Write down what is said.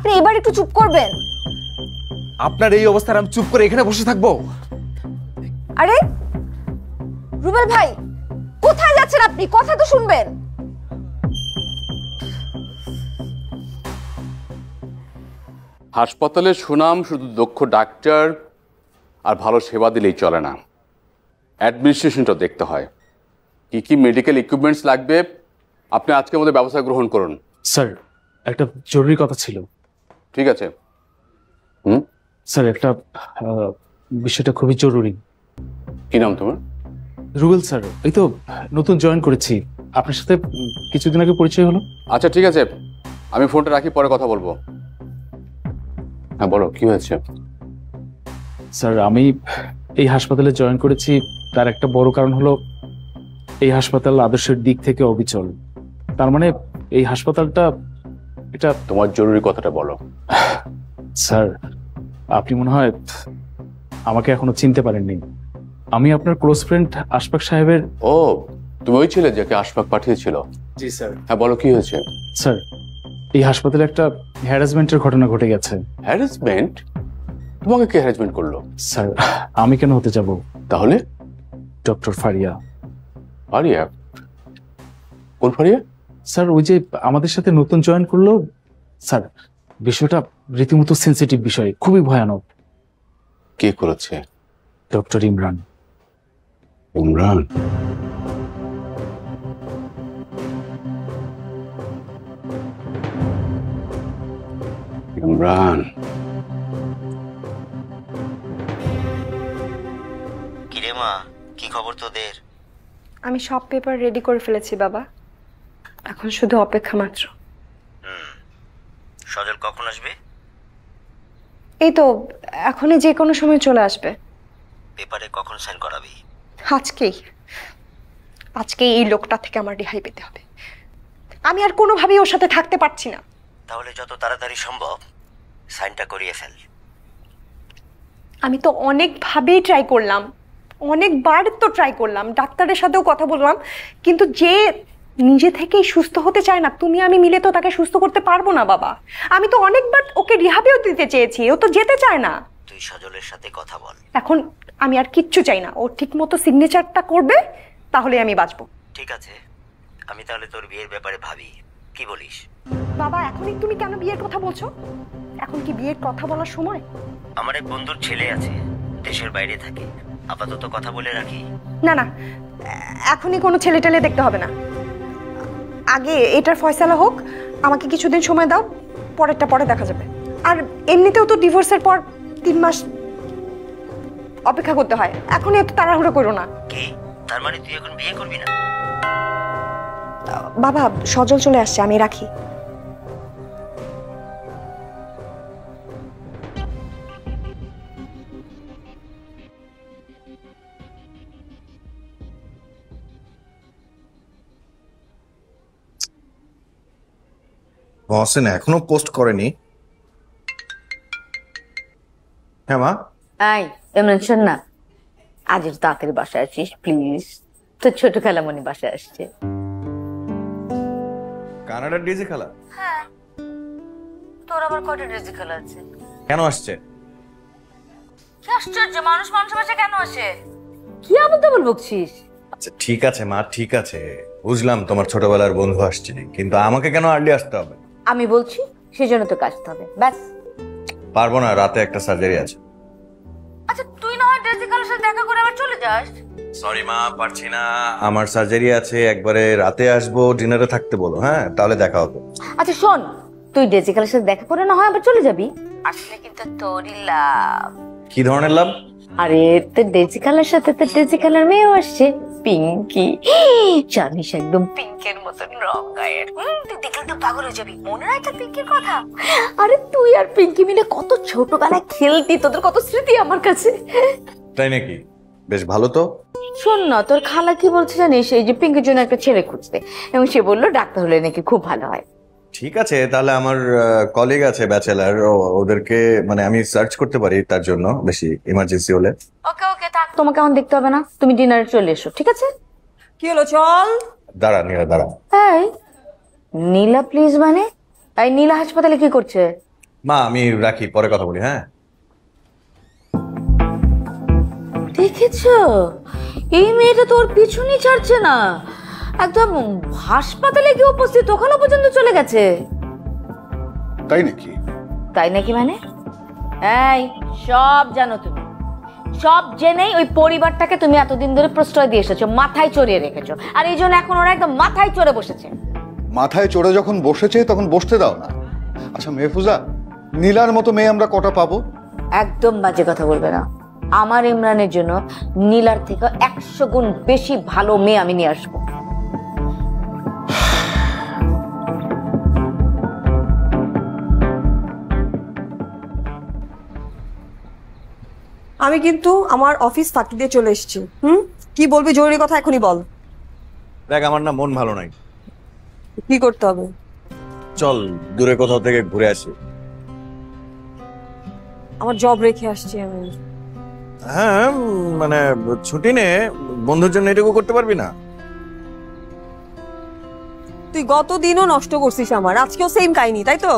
আপনি এবার একটু চুপ করবেন? আপনার এই অবস্থায় আমি চুপ করে এখানে বসে থাকবো? আরে রুবেল ভাই, কোথায় যাচ্ছেন আপনি? কথা তো শুনবেন। হাসপাতালের সুনাম শুধু দক্ষ ডাক্তার আর ভালো সেবা দিলেই চলে না, অ্যাডমিনিস্ট্রেশনটা দেখতে হয়। কি কি মেডিকেল ইকুইপমেন্টস লাগবে আপনি আজকের মধ্যে ব্যবস্থা গ্রহণ করুন। স্যার, একটা জরুরি কথা ছিল। ঠিক আছে। স্যার, একটা বিষয়টা খুবই জরুরি। কি নাম তোমার? রুবেল স্যার, এই তো নতুন জয়েন করেছি। আপনার সাথে কিছুদিন আগে পরিচয় হলো। আচ্ছা ঠিক আছে, আমি ফোনটা রাখি, পরে কথা বলবো। হ্যাঁ বলো, কি হয়েছে? স্যার, আমি এই হাসপাতালে জয়েন করেছি, তার একটা বড় কারণ হলো এই হাসপাতাল আদর্শের দিক থেকে অবিচল। তার মানে এই হাসপাতালটা এটা। তোমার জরুরি কথাটা বলো। স্যার, আপনি মনে হয় আমাকে এখনো চিনতে পারেননি। আমি আপনার ক্লোজ ফ্রেন্ড আশফাক সাহেবের। ও, তুমি ওই ছিলে যাকে আশফাক পাঠিয়েছিল? জি স্যার। হ্যাঁ বলো, কি হয়েছে? স্যার, এই হাসপাতালে একটা হ্যারাসমেন্টের ঘটনা ঘটে গেছে। হ্যারাসমেন্ট? তোমাকে কে হ্যারাসমেন্ট করলো? স্যার, আমি কেন হতে যাব? তাহলে? ডক্টর ফারিয়া। ফারিয়া? কোন ফারিয়া? স্যার, ওই যে আমাদের সাথে নতুন জয়েন করলো। স্যার, বিষয়টা রীতিমতো সেন্সিটিভ বিষয়, খুবই ভয়ানক। কে করেছে? ডক্টর ইমরান। ইমরান? ইমরান? কিরে মা, কি খবর তোদের? আমি সব পেপার রেডি করে ফেলেছি বাবা, এখন শুধু অপেক্ষা মাত্র। সজল কখন আসবে? এই তো এখনই, যে কোনো সময় চলে আসবে। পেপারে কখন সাইন করাবি? আজকেই। আজকেই এই লোকটা থেকে আমার রেহাই পেতে হবে। আমি আর কোনোভাবেই ওর সাথে থাকতে পারছি না। তাহলে যত তাড়াতাড়ি সম্ভব সাইনটা করিয়ে ফেল। আমি তো অনেকভাবেই ট্রাই করলাম, অনেকবার তো ট্রাই করলাম, ডাক্তারের সাথেও কথা বললাম, কিন্তু যে নিজে থেকেই সুস্থ হতে চায় না, তুমি আমি মিলে তো তাকে সুস্থ করতে পারবো না বাবা। আমি তো অনেকবার ওকে রিহাবেও দিতে চেয়েছি, ও তো যেতে চায় না। তুই সজলের সাথে কথা বল। এখন আমি আর কিচ্ছু চাই না, ও ঠিক মতো সিগনেচারটা করবে, তাহলে আমি বাঁচবো। ঠিক আছে, আমি তাহলে তোর বিয়ের ব্যাপারে ভাবি, কি বলিস? বাবা, এখনই তুমি কেন বিয়ের কথা বলছো? এখন কি বিয়ের কথা বলার সময়? আমার এক বন্ধুর ছেলে আছে, দেশের বাইরে থাকে, আপাতত কথা বলে রাখি। না না, এখনই কোনো ছেলে টেলে দেখতে হবে না, আগে এটার ফয়সালা হোক। আমাকে কিছুদিন সময় দাও, পরেরটা পরে দেখা যাবে। আর এমনিতেও তো ডিভোর্সের পর 3 মাস অপেক্ষা করতে হয়, এখনই এত তাড়াহুড়ো করো না। কি তার মানে তুই এখন বিয়ে করবি না? বাবা, সজল চলে আসছে, আমি রাখি। মহসিন এখনো পোস্ট করেনি। হ্যাঁ মা। আই এমন শোন না, আজ একটু তাড়াতাড়ি বাসায় আসিস প্লিজ, তোর ছোট খালামণি বাসায় আসছে। কানাডার ডিজে খেলা? হ্যাঁ। তোর আবার কয়টা ডিজে খেলা আছে? কেন আসছে? কি আশ্চর্য, মানুষ মানুষের বাসায় কেন আসে? কি আবদ্ধ বলবছিস? আচ্ছা ঠিক আছে মা, ঠিক আছে, বুঝলাম তোমার ছোটবেলার বন্ধু আসছে, কিন্তু আমাকে কেন আর্লি আসতে হবে? আমি বলছি সেজন্য তোকে আসতে হবে, ব্যাস। পারবো না, রাতে একটা সার্জারি আছে। আচ্ছা তুই না হয় ডিজে খেলার সাথে দেখা করে আবার চলে যাস। সরি মা, পারছি না, আমার সার্জারি আছে, একবারে রাতে আসবো, ডিনারে থাকতে বলো, হ্যাঁ তাহলে দেখা হবে। আচ্ছা শোন, তুই ডিজে খেলার সাথে দেখা করে না হয় আবার চলে যাবি, আসলে কিন্তু তোরই লাভ। কি ধরনের লাভ? আরে তোর ডেজি খেলার সাথে তোর ডেজি খেলার মেয়েও আসছে, পিঙ্কি। জানিস একদম পিঙ্কের মতন রং গায়ের, তুই দেখলে তো পাগল হয়ে যাবি। মনে হয় তোর পিঙ্কির কথা? আরে তুই আর পিঙ্কি মিলে কত ছোটবেলায় খেলতি, তোদের কত স্মৃতি আমার কাছে। তাই নাকি? বেশ ভালো তো। শোন না, তোর খালা কি বলছে জানিস, এই যে পিঙ্কির জন্য একটা ছেলে খুঁজতে, এবং সে বললো ডাক্তার হলে নাকি খুব ভালো হয়। ঠিক আছে, তাহলে আমার কলিগ আছে ব্যাচেলার, ওদেরকে মানে আমি সার্চ করতে পারি তার জন্য, বেশি ইমার্জেন্সি হলে। ওকে ওকে, থাক, তোমাকে এখন দেখতে হবে না, তুমি ডিনারে চলে এসো, ঠিক আছে? কি হলো, চল। দাঁড়া নীলা, দাঁড়া। এই নীলা প্লিজ, মানে এই নীলা হাসপাতালে কি করছে? মা আমি রাখি, পরে কথা বলি। হ্যাঁ দেখেছো এই মেয়েটা তোর পিছনই ছাড়ছে না, একদম হাসপাতালে গিয়ে উপস্থিত, ওখানে পর্যন্ত চলে গেছে। তাই নাকি? তাই নাকি মানে? এই সব জানো তুমি, সব জেনেই ওই পরিবারটাকে তুমি এতদিন ধরে প্রশ্রয় দিয়ে এসেছো, মাথায় চড়িয়ে রেখেছো, আর এই জন্য এখন ওরা একদম মাথায় চড়ে বসেছে। মাথায় চড়ে যখন বসেছে তখন বসতে দাও না। আচ্ছা মেহফুজা, নীলার মতো মেয়ে আমরা কটা পাবো? একদম বাজে কথা বলবে না। আমার ইমরানের জন্য নীলার থেকে 100 গুণ বেশি ভালো মেয়ে আমি নিয়ে আসবো। আমি কিন্তু আমার অফিস ফাঁকি দিয়ে চলে এসেছি। কি বলবি জরুরি কথা এখনই বল। দেখ আমার না মন ভালো নাই, কি করতে হবে? চল দূরে কোথাও থেকে ঘুরে আসি। আমার জব রেখে আসছি আমি। হ্যাঁ মানে ছুটি নে, বন্ধুর জন্য এটুকু করতে পারবি না? তুই গত দিনও নষ্ট করছিস আমার, আজকেও সেম কাহিনী, তাই তো?